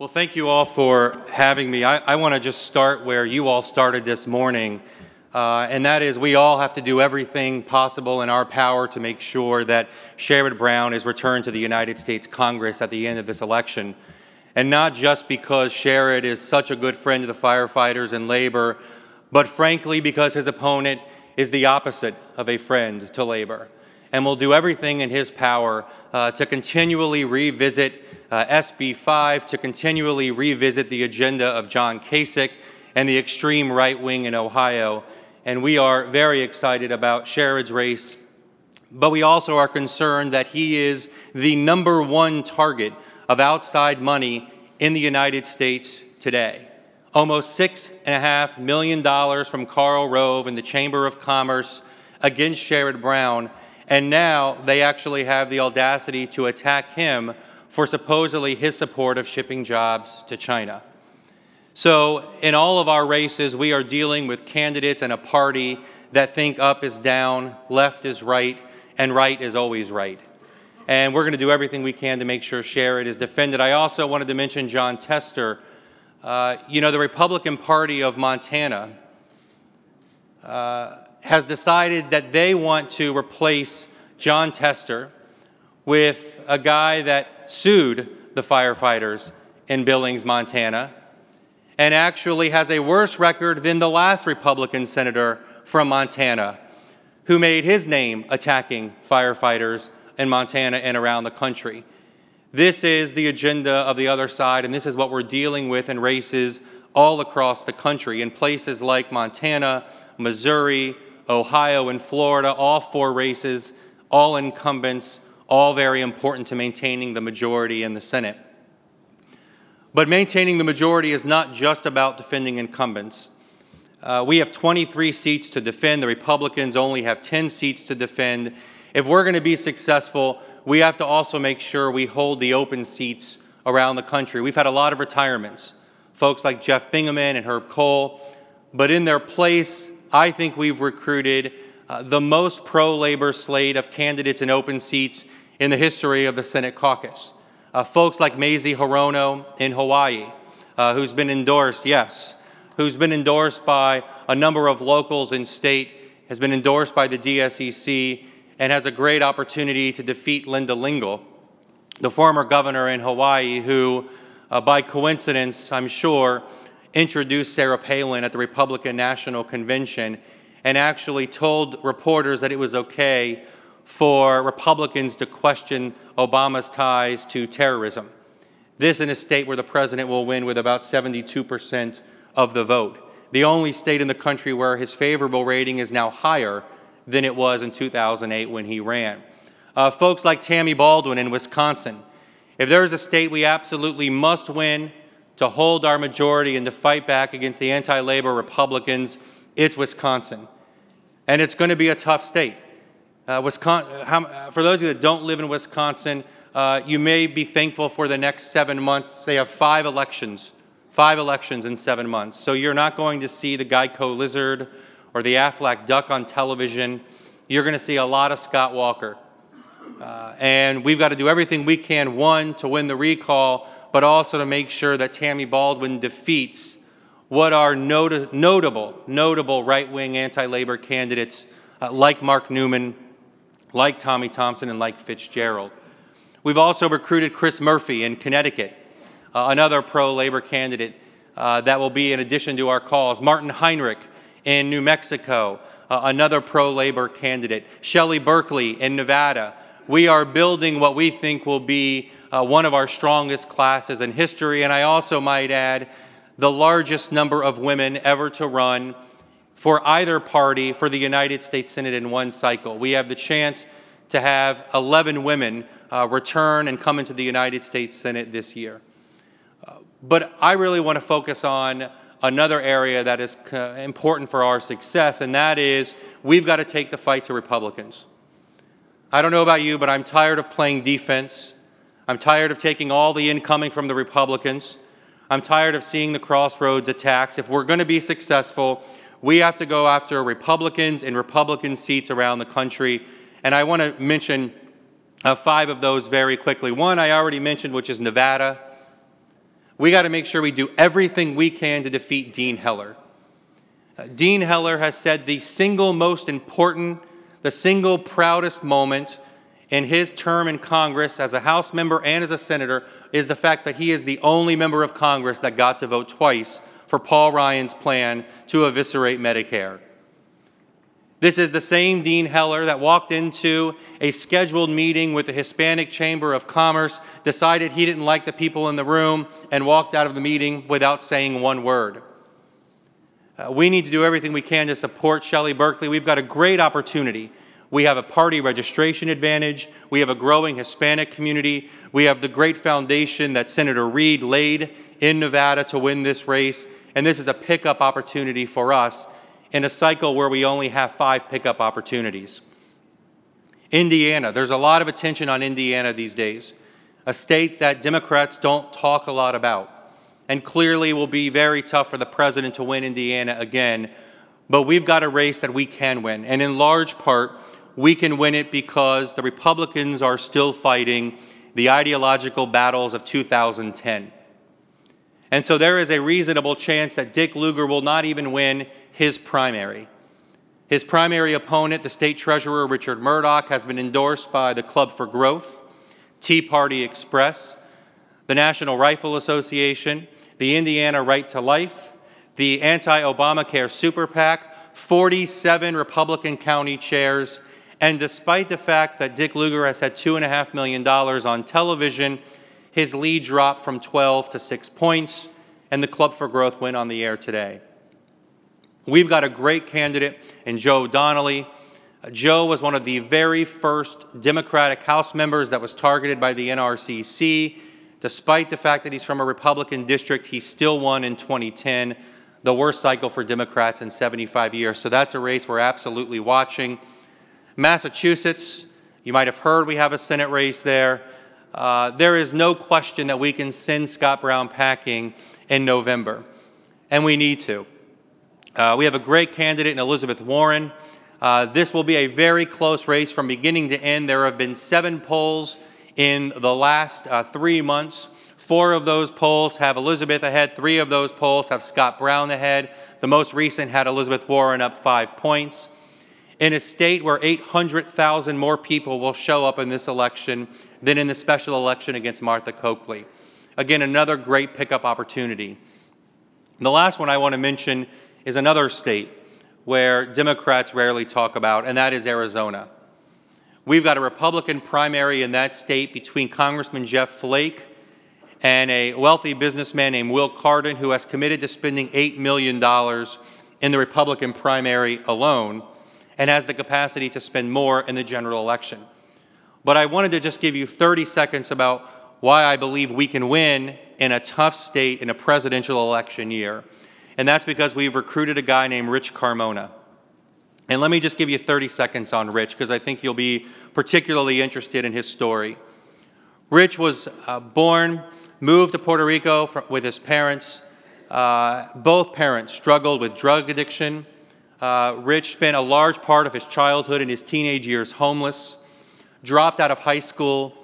Well, thank you all for having me. I want to just start where you all started this morning, and that is we all have to do everything possible in our power to make sure that Sherrod Brown is returned to the United States Congress at the end of this election. And not just because Sherrod is such a good friend to the firefighters and labor, but frankly because his opponent is the opposite of a friend to labor. And will do everything in his power to continually revisit SB 5, to continually revisit the agenda of John Kasich and the extreme right wing in Ohio. And we are very excited about Sherrod's race, but we also are concerned that he is the #1 target of outside money in the United States today. Almost $6.5 million from Karl Rove and the Chamber of Commerce against Sherrod Brown. And now they actually have the audacity to attack him for supposedly his support of shipping jobs to China. So in all of our races, we are dealing with candidates and a party that think up is down, left is right, and right is always right. And we're going to do everything we can to make sure Sherrod is defended. I also wanted to mention Jon Tester. The Republican Party of Montana has decided that they want to replace Jon Tester with a guy that sued the firefighters in Billings, Montana, and actually has a worse record than the last Republican senator from Montana, who made his name attacking firefighters in Montana and around the country. This is the agenda of the other side, and this is what we're dealing with in races all across the country, in places like Montana, Missouri, Ohio, and Florida, all 4 races, all incumbents, all very important to maintaining the majority in the Senate. But maintaining the majority is not just about defending incumbents. We have 23 seats to defend. The Republicans only have 10 seats to defend. If we're going to be successful, we have to also make sure we hold the open seats around the country. We've had a lot of retirements, folks like Jeff Bingaman and Herb Kohl, but in their place, I think we've recruited the most pro-labor slate of candidates in open seats in the history of the Senate caucus. Folks like Mazie Hirono in Hawaii, who's been endorsed, who's been endorsed by a number of locals in state, has been endorsed by the DSCC, and has a great opportunity to defeat Linda Lingle, the former governor in Hawaii, who, by coincidence, I'm sure, introduced Sarah Palin at the Republican National Convention and actually told reporters that it was okay for Republicans to question Obama's ties to terrorism. This in a state where the president will win with about 72% of the vote. The only state in the country where his favorable rating is now higher than it was in 2008 when he ran. Folks like Tammy Baldwin in Wisconsin. If there's a state we absolutely must win to hold our majority and to fight back against the anti-labor Republicans, it's Wisconsin. And it's going to be a tough state. For those of you that don't live in Wisconsin, you may be thankful for the next 7 months. They have 5 elections in 7 months. So you're not going to see the Geico lizard or the Aflac duck on television. You're going to see a lot of Scott Walker. And we've got to do everything we can, one, to win the recall, but also to make sure that Tammy Baldwin defeats what are notable right-wing anti-labor candidates like Mark Newman, like Tommy Thompson, and like Fitzgerald. We've also recruited Chris Murphy in Connecticut, another pro-labor candidate that will be in addition to our calls. Martin Heinrich in New Mexico, another pro-labor candidate. Shelley Berkeley in Nevada. We are building what we think will be one of our strongest classes in history, and I also might add the largest number of women ever to run for either party for the United States Senate in one cycle. We have the chance to have 11 women return and come into the United States Senate this year. But I really want to focus on another area that is important for our success, and that is we've got to take the fight to Republicans. I don't know about you, but I'm tired of playing defense. I'm tired of taking all the incoming from the Republicans. I'm tired of seeing the crossroads attacks. If we're going to be successful, we have to go after Republicans in Republican seats around the country. And I want to mention 5 of those very quickly. One I already mentioned, which is Nevada. we got to make sure we do everything we can to defeat Dean Heller. Dean Heller has said the single most important, the single proudest moment in his term in Congress as a House member and as a senator is the fact that he is the only member of Congress that got to vote twice for Paul Ryan's plan to eviscerate Medicare. This is the same Dean Heller that walked into a scheduled meeting with the Hispanic Chamber of Commerce, decided he didn't like the people in the room, and walked out of the meeting without saying one word. We need to do everything we can to support Shelley Berkeley. We've got a great opportunity. We have a party registration advantage. We have a growing Hispanic community. We have the great foundation that Senator Reid laid in Nevada to win this race. And this is a pickup opportunity for us in a cycle where we only have 5 pickup opportunities. Indiana, there's a lot of attention on Indiana these days, a state that Democrats don't talk a lot about, and clearly will be very tough for the president to win Indiana again, but we've got a race that we can win, and in large part, we can win it because the Republicans are still fighting the ideological battles of 2010. And so there is a reasonable chance that Dick Lugar will not even win his primary. His primary opponent, the state treasurer, Richard Murdoch, has been endorsed by the Club for Growth, Tea Party Express, the National Rifle Association, the Indiana Right to Life, the anti-Obamacare Super PAC, 47 Republican county chairs, and despite the fact that Dick Lugar has had $2.5 million on television, his lead dropped from 12 to 6 points, and the Club for Growth went on the air today. We've got a great candidate in Joe Donnelly. Joe was one of the very first Democratic House members that was targeted by the NRCC. Despite the fact that he's from a Republican district, he still won in 2010, the worst cycle for Democrats in 75 years. So that's a race we're absolutely watching. Massachusetts, you might have heard we have a Senate race there. There is no question that we can send Scott Brown packing in November, and we need to. We have a great candidate in Elizabeth Warren. This will be a very close race from beginning to end. There have been 7 polls in the last 3 months. 4 of those polls have Elizabeth ahead. 3 of those polls have Scott Brown ahead. The most recent had Elizabeth Warren up 5 points. In a state where 800,000 more people will show up in this election than in the special election against Martha Coakley. Again, another great pickup opportunity. The last one I want to mention is another state where Democrats rarely talk about, and that is Arizona. We've got a Republican primary in that state between Congressman Jeff Flake and a wealthy businessman named Will Cardin, who has committed to spending $8 million in the Republican primary alone and has the capacity to spend more in the general election. But I wanted to just give you 30 seconds about why I believe we can win in a tough state in a presidential election year. And that's because we've recruited a guy named Rich Carmona. And let me just give you 30 seconds on Rich, because I think you'll be particularly interested in his story. Rich was born, moved to Puerto Rico with his parents. Both parents struggled with drug addiction. Rich spent a large part of his childhood and his teenage years homeless, dropped out of high school,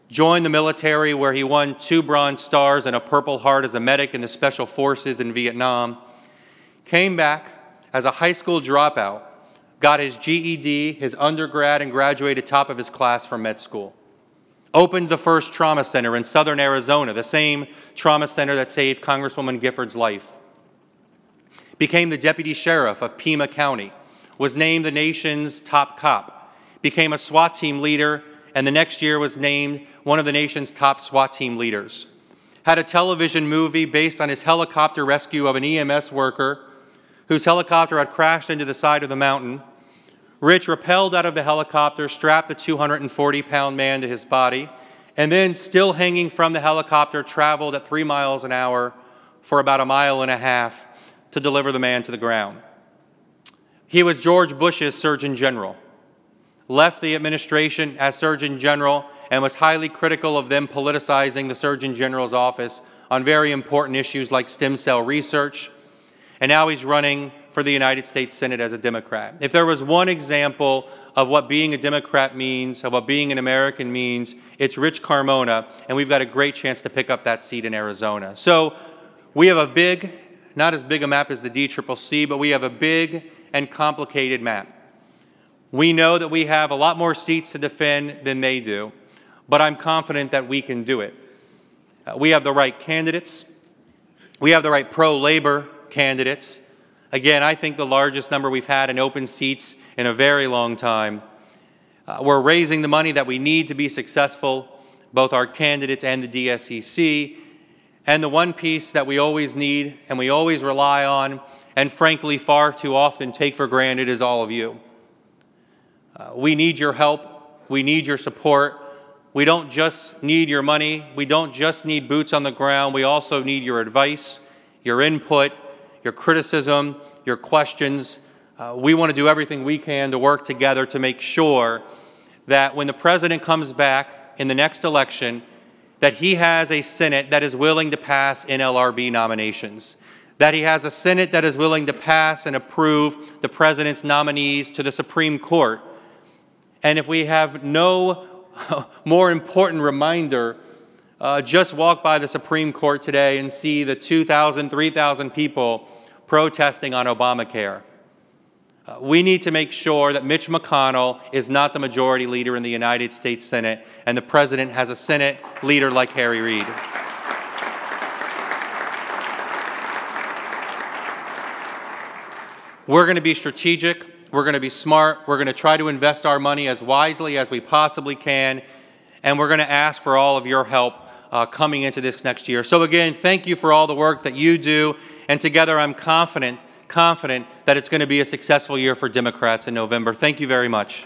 joined the military where he won 2 Bronze Stars and a Purple Heart as a medic in the Special Forces in Vietnam, came back as a high school dropout, got his GED, his undergrad, and graduated top of his class from med school. Opened the first trauma center in southern Arizona, the same trauma center that saved Congresswoman Gifford's life. Became the deputy sheriff of Pima County, was named the nation's top cop, became a SWAT team leader, and the next year was named one of the nation's top SWAT team leaders. Had a television movie based on his helicopter rescue of an EMS worker whose helicopter had crashed into the side of the mountain. Rich rappelled out of the helicopter, strapped the 240-pound man to his body, and then, still hanging from the helicopter, traveled at 3 miles an hour for about 1.5 miles to deliver the man to the ground. He was George Bush's Surgeon General, left the administration as Surgeon General, and was highly critical of them politicizing the Surgeon General's office on very important issues like stem cell research. And now he's running for the United States Senate as a Democrat. If there was one example of what being a Democrat means, of what being an American means. It's Rich Carmona, and we've got a great chance to pick up that seat in Arizona. So we have a big, not as big a map as the DCCC, but we have a big and complicated map. We know that we have a lot more seats to defend than they do, but I'm confident that we can do it. We have the right candidates. We have the right pro-labor candidates. Again, I think the largest number we've had in open seats in a very long time. We're raising the money that we need to be successful, both our candidates and the DSCC. And the one piece that we always need and we always rely on, and frankly far too often take for granted, is all of you. We need your help. We need your support. We don't just need your money. We don't just need boots on the ground. We also need your advice, your input, your criticism, your questions. We want to do everything we can to work together to make sure that when the president comes back in the next election, that he has a Senate that is willing to pass NLRB nominations, that he has a Senate that is willing to pass and approve the president's nominees to the Supreme Court. And if we have no more important reminder, just walk by the Supreme Court today and see the 2,000, 3,000 people protesting on Obamacare. We need to make sure that Mitch McConnell is not the majority leader in the United States Senate, and the president has a Senate leader like Harry Reid. We're going to be strategic. We're going to be smart. We're going to try to invest our money as wisely as we possibly can, and we're going to ask for all of your help coming into this next year. So again, thank you for all the work that you do, and together I'm confident that it's going to be a successful year for Democrats in November. Thank you very much.